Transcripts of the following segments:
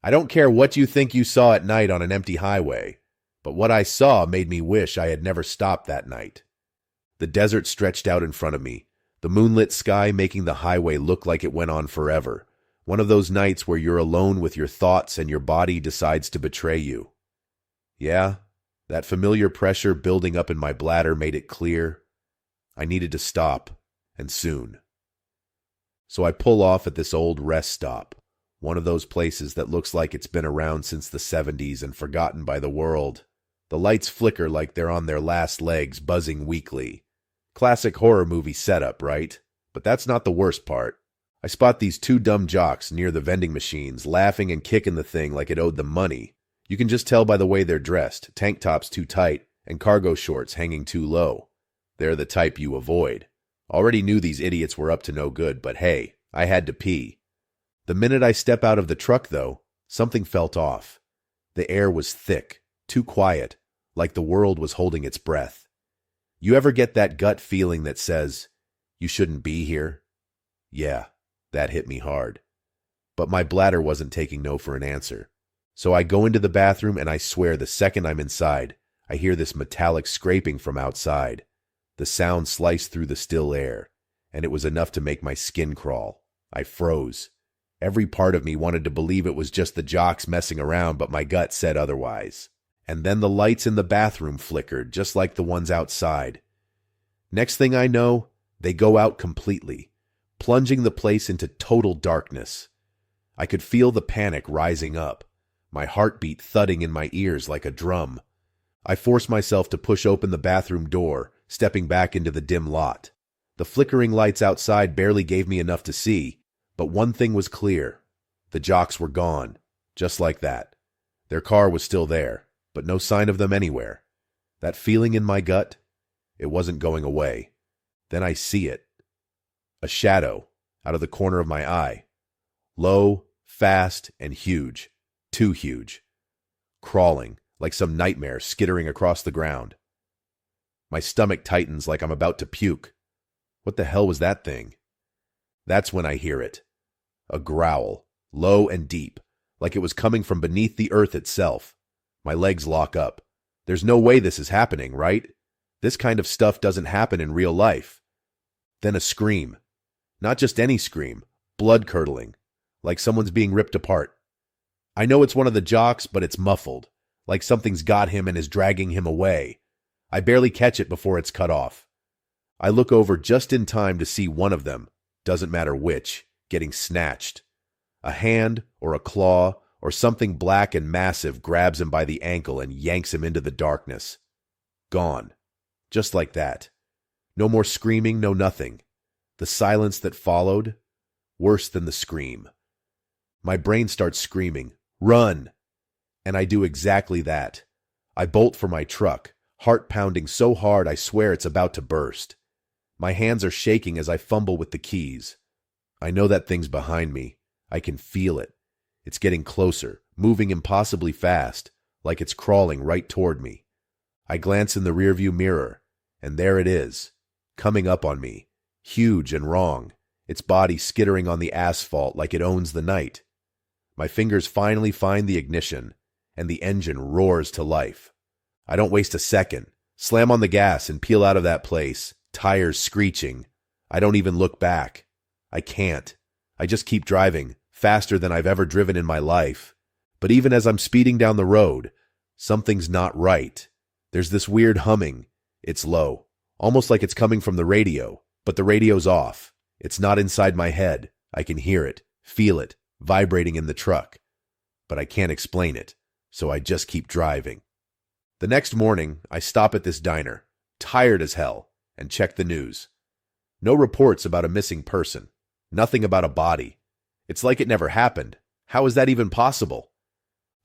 I don't care what you think you saw at night on an empty highway, but what I saw made me wish I had never stopped that night. The desert stretched out in front of me, the moonlit sky making the highway look like it went on forever. One of those nights where you're alone with your thoughts and your body decides to betray you. Yeah, that familiar pressure building up in my bladder made it clear I needed to stop, and soon. So I pull off at this old rest stop, one of those places that looks like it's been around since the 70s and forgotten by the world. The lights flicker like they're on their last legs, buzzing weakly. Classic horror movie setup, right? But that's not the worst part. I spot these two dumb jocks near the vending machines, laughing and kicking the thing like it owed them money. You can just tell by the way they're dressed, tank tops too tight and cargo shorts hanging too low. They're the type you avoid. Already knew these idiots were up to no good, but hey, I had to pee. The minute I step out of the truck, though, something felt off. The air was thick, too quiet, like the world was holding its breath. You ever get that gut feeling that says, you shouldn't be here? Yeah, that hit me hard. But my bladder wasn't taking no for an answer. So I go into the bathroom and I swear the second I'm inside, I hear this metallic scraping from outside. The sound sliced through the still air, and it was enough to make my skin crawl. I froze. Every part of me wanted to believe it was just the jocks messing around, but my gut said otherwise. And then the lights in the bathroom flickered, just like the ones outside. Next thing I know, they go out completely, plunging the place into total darkness. I could feel the panic rising up, my heartbeat thudding in my ears like a drum. I forced myself to push open the bathroom door, stepping back into the dim lot. The flickering lights outside barely gave me enough to see, but one thing was clear. The jocks were gone, just like that. Their car was still there, but no sign of them anywhere. That feeling in my gut, it wasn't going away. Then I see it. A shadow out of the corner of my eye. Low, fast, and huge. Too huge. Crawling, like some nightmare skittering across the ground. My stomach tightens like I'm about to puke. What the hell was that thing? That's when I hear it. A growl, low and deep, like it was coming from beneath the earth itself. My legs lock up. There's no way this is happening, right? This kind of stuff doesn't happen in real life. Then a scream. Not just any scream, blood-curdling, like someone's being ripped apart. I know it's one of the jocks, but it's muffled, like something's got him and is dragging him away. I barely catch it before it's cut off. I look over just in time to see one of them, doesn't matter which, getting snatched. A hand or a claw or something black and massive grabs him by the ankle and yanks him into the darkness. Gone. Just like that. No more screaming, no nothing. The silence that followed, worse than the scream. My brain starts screaming, "Run!" And I do exactly that. I bolt for my truck, heart pounding so hard I swear it's about to burst. My hands are shaking as I fumble with the keys. I know that thing's behind me. I can feel it. It's getting closer, moving impossibly fast, like it's crawling right toward me. I glance in the rearview mirror, and there it is, coming up on me, huge and wrong, its body skittering on the asphalt like it owns the night. My fingers finally find the ignition, and the engine roars to life. I don't waste a second, slam on the gas and peel out of that place, tires screeching. I don't even look back. I can't. I just keep driving, faster than I've ever driven in my life. But even as I'm speeding down the road, something's not right. There's this weird humming. It's low, almost like it's coming from the radio, but the radio's off. It's not inside my head. I can hear it, feel it, vibrating in the truck. But I can't explain it, so I just keep driving. The next morning, I stop at this diner, tired as hell, and check the news. No reports about a missing person. Nothing about a body. It's like it never happened. How is that even possible?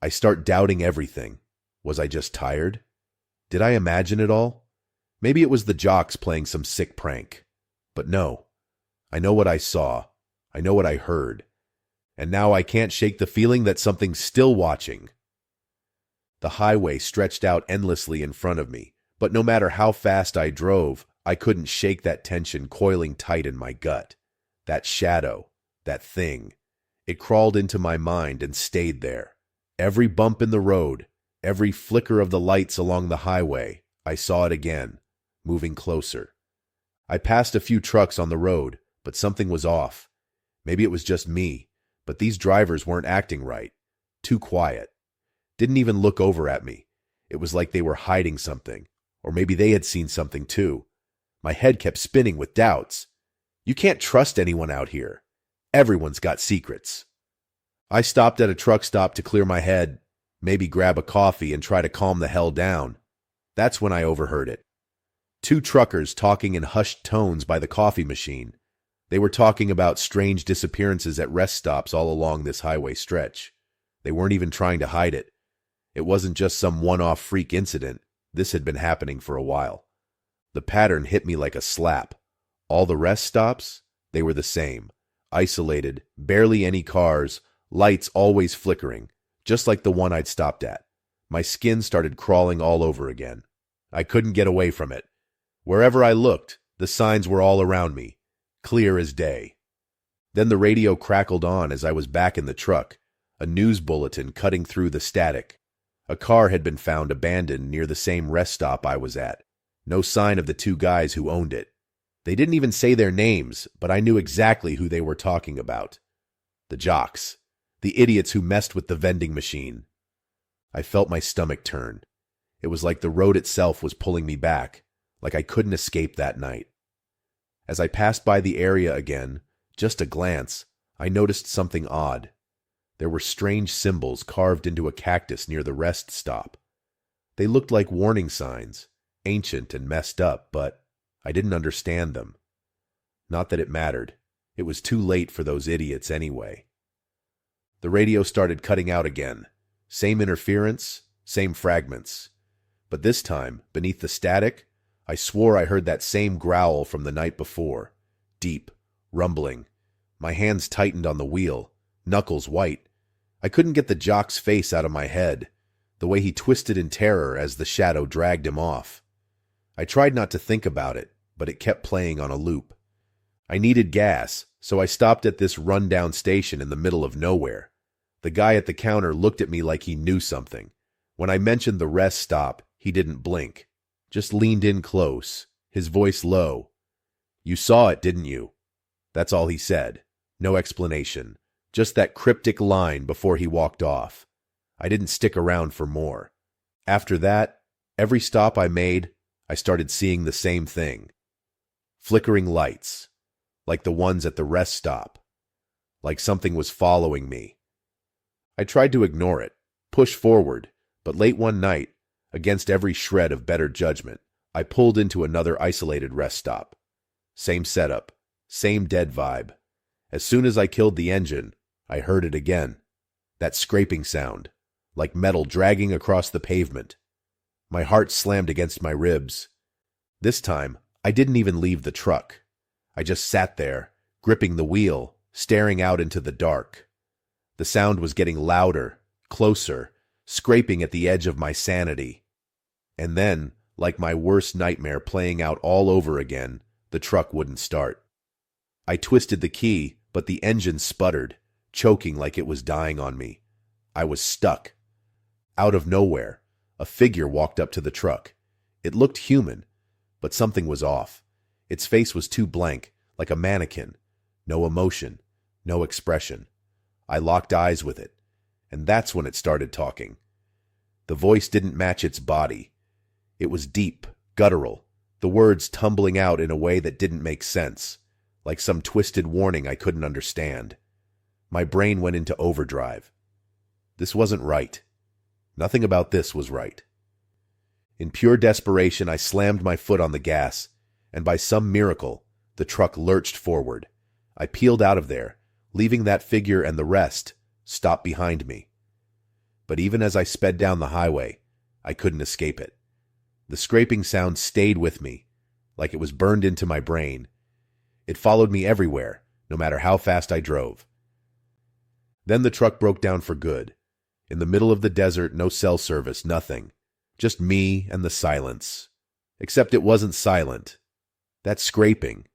I start doubting everything. Was I just tired? Did I imagine it all? Maybe it was the jocks playing some sick prank. But no. I know what I saw. I know what I heard. And now I can't shake the feeling that something's still watching. The highway stretched out endlessly in front of me, but no matter how fast I drove, I couldn't shake that tension coiling tight in my gut. That shadow, that thing. It crawled into my mind and stayed there. Every bump in the road, every flicker of the lights along the highway, I saw it again, moving closer. I passed a few trucks on the road, but something was off. Maybe it was just me, but these drivers weren't acting right. Too quiet. Didn't even look over at me. It was like they were hiding something, or maybe they had seen something too. My head kept spinning with doubts. You can't trust anyone out here. Everyone's got secrets. I stopped at a truck stop to clear my head, maybe grab a coffee and try to calm the hell down. That's when I overheard it. Two truckers talking in hushed tones by the coffee machine. They were talking about strange disappearances at rest stops all along this highway stretch. They weren't even trying to hide it. It wasn't just some one-off freak incident. This had been happening for a while. The pattern hit me like a slap. All the rest stops, they were the same. Isolated, barely any cars, lights always flickering, just like the one I'd stopped at. My skin started crawling all over again. I couldn't get away from it. Wherever I looked, the signs were all around me, clear as day. Then the radio crackled on as I was back in the truck, a news bulletin cutting through the static. A car had been found abandoned near the same rest stop I was at. No sign of the two guys who owned it. They didn't even say their names, but I knew exactly who they were talking about. The jocks. The idiots who messed with the vending machine. I felt my stomach turn. It was like the road itself was pulling me back, like I couldn't escape that night. As I passed by the area again, just a glance, I noticed something odd. There were strange symbols carved into a cactus near the rest stop. They looked like warning signs, ancient and messed up, but I didn't understand them. Not that it mattered. It was too late for those idiots anyway. The radio started cutting out again. Same interference, same fragments. But this time, beneath the static, I swore I heard that same growl from the night before. Deep, rumbling. My hands tightened on the wheel, knuckles white. I couldn't get the jock's face out of my head, the way he twisted in terror as the shadow dragged him off. I tried not to think about it, but it kept playing on a loop. I needed gas, so I stopped at this rundown station in the middle of nowhere. The guy at the counter looked at me like he knew something. When I mentioned the rest stop, he didn't blink, just leaned in close, his voice low. "You saw it, didn't you?" That's all he said. No explanation. Just that cryptic line before he walked off. I didn't stick around for more. After that, every stop I made, I started seeing the same thing. Flickering lights, like the ones at the rest stop. Like something was following me. I tried to ignore it, push forward, but late one night, against every shred of better judgment, I pulled into another isolated rest stop. Same setup, same dead vibe. As soon as I killed the engine, I heard it again. That scraping sound, like metal dragging across the pavement. My heart slammed against my ribs. This time, I didn't even leave the truck. I just sat there, gripping the wheel, staring out into the dark. The sound was getting louder, closer, scraping at the edge of my sanity. And then, like my worst nightmare playing out all over again, the truck wouldn't start. I twisted the key, but the engine sputtered, choking like it was dying on me. I was stuck. Out of nowhere, a figure walked up to the truck. It looked human, but something was off. Its face was too blank, like a mannequin. No emotion, no expression. I locked eyes with it, and that's when it started talking. The voice didn't match its body. It was deep, guttural, the words tumbling out in a way that didn't make sense, like some twisted warning I couldn't understand. My brain went into overdrive. This wasn't right. Nothing about this was right. In pure desperation, I slammed my foot on the gas, and by some miracle, the truck lurched forward. I peeled out of there, leaving that figure and the rest stop behind me. But even as I sped down the highway, I couldn't escape it. The scraping sound stayed with me, like it was burned into my brain. It followed me everywhere, no matter how fast I drove. Then the truck broke down for good. In the middle of the desert, no cell service, nothing. Just me and the silence. Except it wasn't silent. That scraping.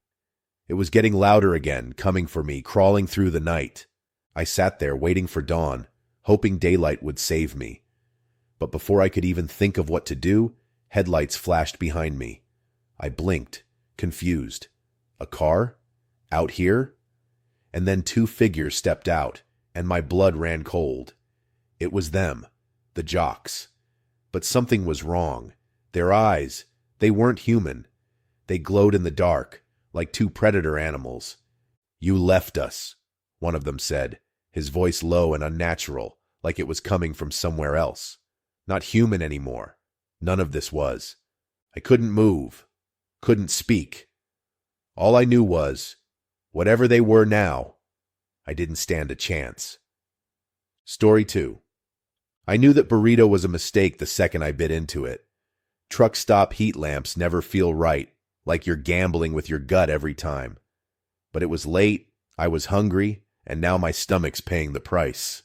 It was getting louder again, coming for me, crawling through the night. I sat there waiting for dawn, hoping daylight would save me. But before I could even think of what to do, headlights flashed behind me. I blinked, confused. A car? Out here? And then two figures stepped out, and my blood ran cold. It was them, the jocks. But something was wrong. Their eyes, they weren't human. They glowed in the dark, like two predator animals. "You left us," one of them said, his voice low and unnatural, like it was coming from somewhere else. Not human anymore. None of this was. I couldn't move, couldn't speak. All I knew was, whatever they were now, I didn't stand a chance. Story 2. I knew that burrito was a mistake the second I bit into it. Truck stop heat lamps never feel right, like you're gambling with your gut every time. But it was late, I was hungry, and now my stomach's paying the price.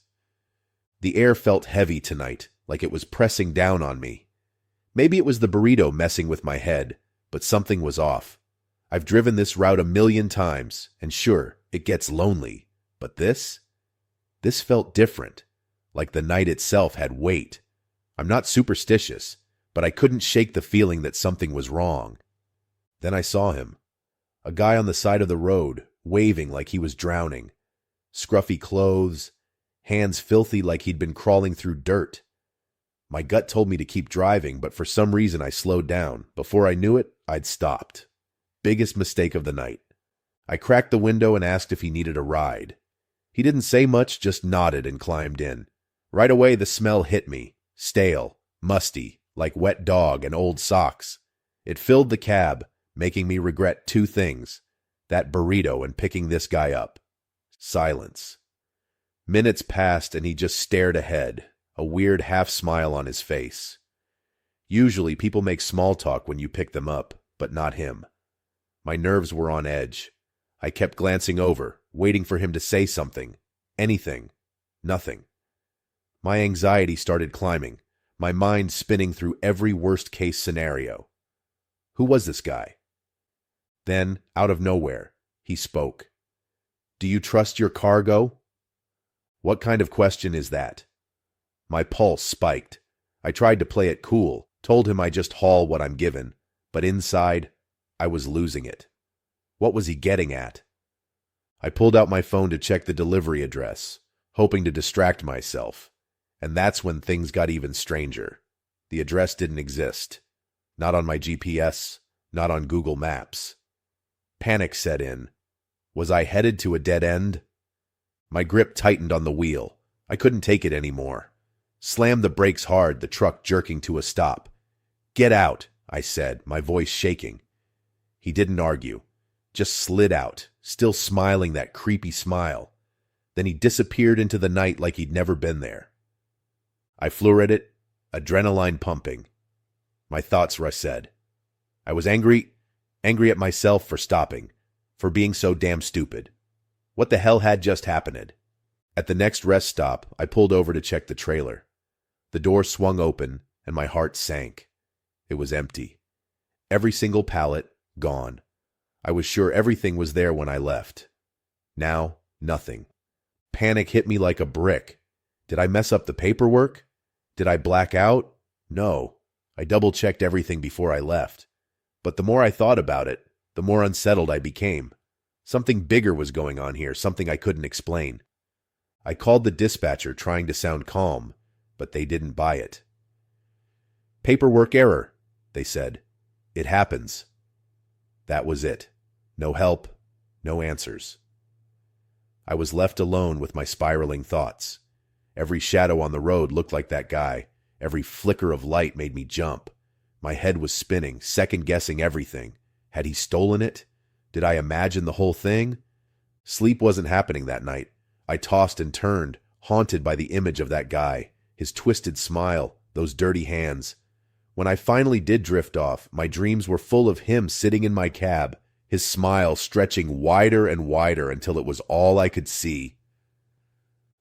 The air felt heavy tonight, like it was pressing down on me. Maybe it was the burrito messing with my head, but something was off. I've driven this route 1,000,000 times, and sure, it gets lonely. But this felt different, like the night itself had weight. I'm not superstitious, but I couldn't shake the feeling that something was wrong. Then I saw him. A guy on the side of the road, waving like he was drowning. Scruffy clothes, hands filthy like he'd been crawling through dirt. My gut told me to keep driving, but for some reason I slowed down. Before I knew it, I'd stopped. Biggest mistake of the night. I cracked the window and asked if he needed a ride. He didn't say much, just nodded and climbed in. Right away the smell hit me. Stale, musty, like wet dog and old socks. It filled the cab, making me regret two things. That burrito and picking this guy up. Silence. Minutes passed and he just stared ahead, a weird half-smile on his face. Usually people make small talk when you pick them up, but not him. My nerves were on edge. I kept glancing over, waiting for him to say something. Anything. Nothing. My anxiety started climbing, my mind spinning through every worst-case scenario. Who was this guy? Then, out of nowhere, he spoke. "Do you trust your cargo?" What kind of question is that? My pulse spiked. I tried to play it cool, told him I just haul what I'm given, but inside, I was losing it. What was he getting at? I pulled out my phone to check the delivery address, hoping to distract myself, and that's when things got even stranger. The address didn't exist. Not on my GPS, not on Google Maps. Panic set in. Was I headed to a dead end? My grip tightened on the wheel. I couldn't take it anymore. Slammed the brakes hard, the truck jerking to a stop. "Get out," I said, my voice shaking. He didn't argue, just slid out, still smiling that creepy smile. Then he disappeared into the night like he'd never been there. I flew at it, adrenaline pumping. My thoughts were said. I was angry at myself for stopping, for being so damn stupid. What the hell had just happened? At the next rest stop, I pulled over to check the trailer. The door swung open, and my heart sank. It was empty. Every single pallet, gone. I was sure everything was there when I left. Now, nothing. Panic hit me like a brick. Did I mess up the paperwork? Did I black out? No. I double-checked everything before I left. But the more I thought about it, the more unsettled I became. Something bigger was going on here, something I couldn't explain. I called the dispatcher trying to sound calm, but they didn't buy it. "Paperwork error," they said. "It happens." That was it. No help, no answers. I was left alone with my spiraling thoughts. Every shadow on the road looked like that guy. Every flicker of light made me jump. My head was spinning, second-guessing everything. Had he stolen it? Did I imagine the whole thing? Sleep wasn't happening that night. I tossed and turned, haunted by the image of that guy, his twisted smile, those dirty hands. When I finally did drift off, my dreams were full of him sitting in my cab, his smile stretching wider and wider until it was all I could see.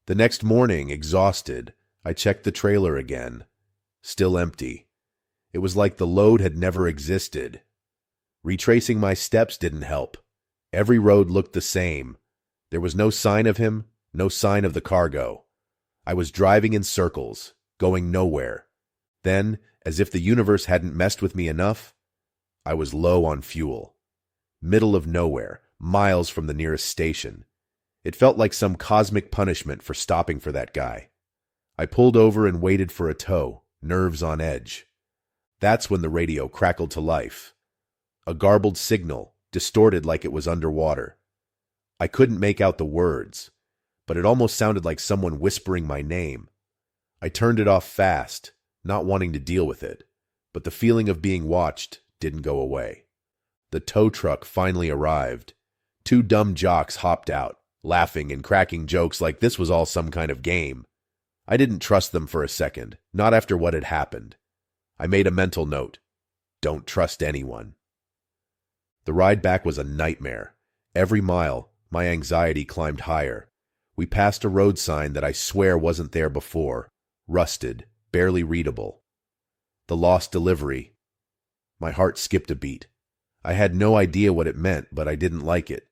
The next morning, exhausted, I checked the trailer again. Still empty. It was like the load had never existed. Retracing my steps didn't help. Every road looked the same. There was no sign of him, No sign of the cargo. I was driving in circles, going nowhere. Then, as if the universe hadn't messed with me enough, I was low on fuel. Middle of nowhere, miles from the nearest station. It felt like some cosmic punishment for stopping for that guy. I pulled over and waited for a tow, nerves on edge. That's when the radio crackled to life. A garbled signal, distorted like it was underwater. I couldn't make out the words, but it almost sounded like someone whispering my name. I turned it off fast, not wanting to deal with it, but the feeling of being watched didn't go away. The tow truck finally arrived. Two dumb jocks hopped out, laughing and cracking jokes like this was all some kind of game. I didn't trust them for a second, not after what had happened. I made a mental note. Don't trust anyone. The ride back was a nightmare. Every mile, my anxiety climbed higher. We passed a road sign that I swear wasn't there before, rusted, barely readable. The lost delivery. My heart skipped a beat. I had no idea what it meant, but I didn't like it.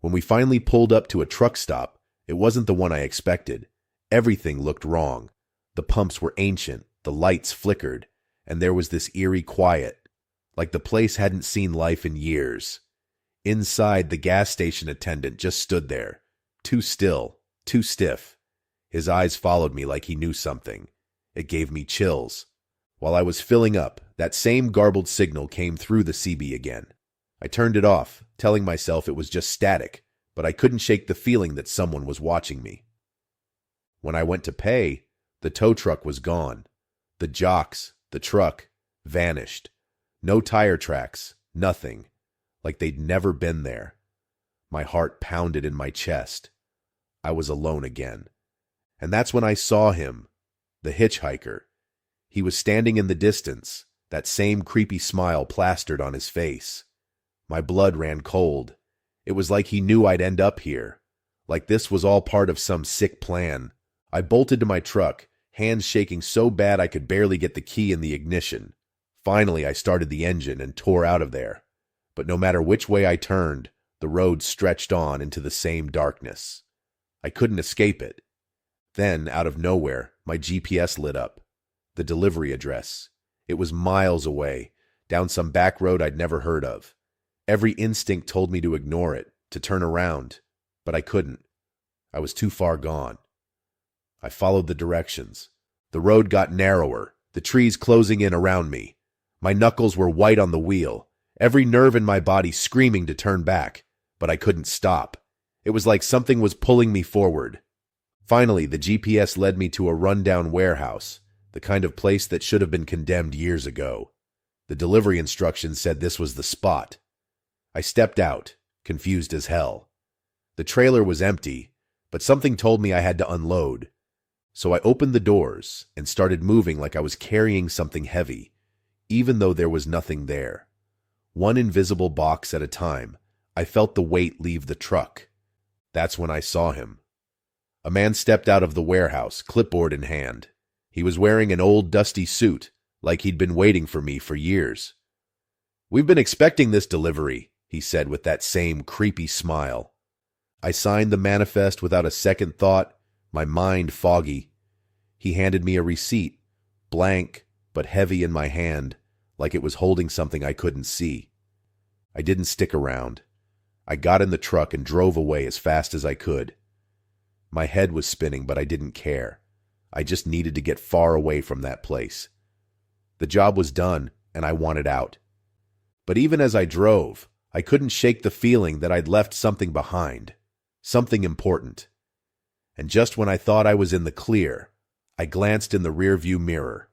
When we finally pulled up to a truck stop, it wasn't the one I expected. Everything looked wrong. The pumps were ancient, the lights flickered, and there was this eerie quiet, like the place hadn't seen life in years. Inside, the gas station attendant just stood there, too still, too stiff. His eyes followed me like he knew something. It gave me chills. While I was filling up, that same garbled signal came through the CB again. I turned it off, telling myself it was just static, but I couldn't shake the feeling that someone was watching me. When I went to pay, the tow truck was gone. The jocks, the truck, vanished. No tire tracks, nothing. Like they'd never been there. My heart pounded in my chest. I was alone again. And that's when I saw him, the hitchhiker. He was standing in the distance, that same creepy smile plastered on his face. My blood ran cold. It was like he knew I'd end up here. Like this was all part of some sick plan. I bolted to my truck, hands shaking so bad I could barely get the key in the ignition. Finally, I started the engine and tore out of there. But no matter which way I turned, the road stretched on into the same darkness. I couldn't escape it. Then, out of nowhere, my GPS lit up. The delivery address. It was miles away, down some back road I'd never heard of. Every instinct told me to ignore it, to turn around, but I couldn't. I was too far gone. I followed the directions. The road got narrower, the trees closing in around me. My knuckles were white on the wheel, every nerve in my body screaming to turn back, but I couldn't stop. It was like something was pulling me forward. Finally, the GPS led me to a rundown warehouse, the kind of place that should have been condemned years ago. The delivery instructions said this was the spot. I stepped out, confused as hell. The trailer was empty, but something told me I had to unload. So I opened the doors and started moving like I was carrying something heavy, even though there was nothing there. One invisible box at a time, I felt the weight leave the truck. That's when I saw him. A man stepped out of the warehouse, clipboard in hand. He was wearing an old, dusty suit, like he'd been waiting for me for years. "We've been expecting this delivery," he said with that same creepy smile. I signed the manifest without a second thought, my mind foggy. He handed me a receipt, blank but heavy in my hand, like it was holding something I couldn't see. I didn't stick around. I got in the truck and drove away as fast as I could. My head was spinning, but I didn't care. I just needed to get far away from that place. The job was done, and I wanted out. But even as I drove, I couldn't shake the feeling that I'd left something behind, something important. And just when I thought I was in the clear, I glanced in the rearview mirror.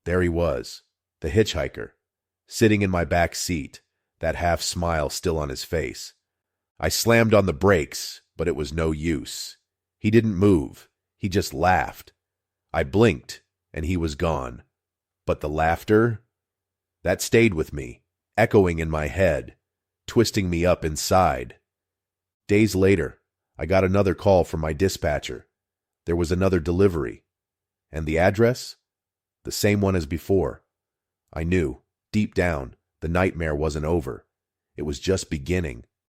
There he was, the hitchhiker, sitting in my back seat, that half smile still on his face. I slammed on the brakes, but it was no use. He didn't move. He just laughed. I blinked, and he was gone. But the laughter? That stayed with me, echoing in my head, twisting me up inside. Days later, I got another call from my dispatcher. There was another delivery. And the address? The same one as before. I knew, deep down, the nightmare wasn't over. It was just beginning.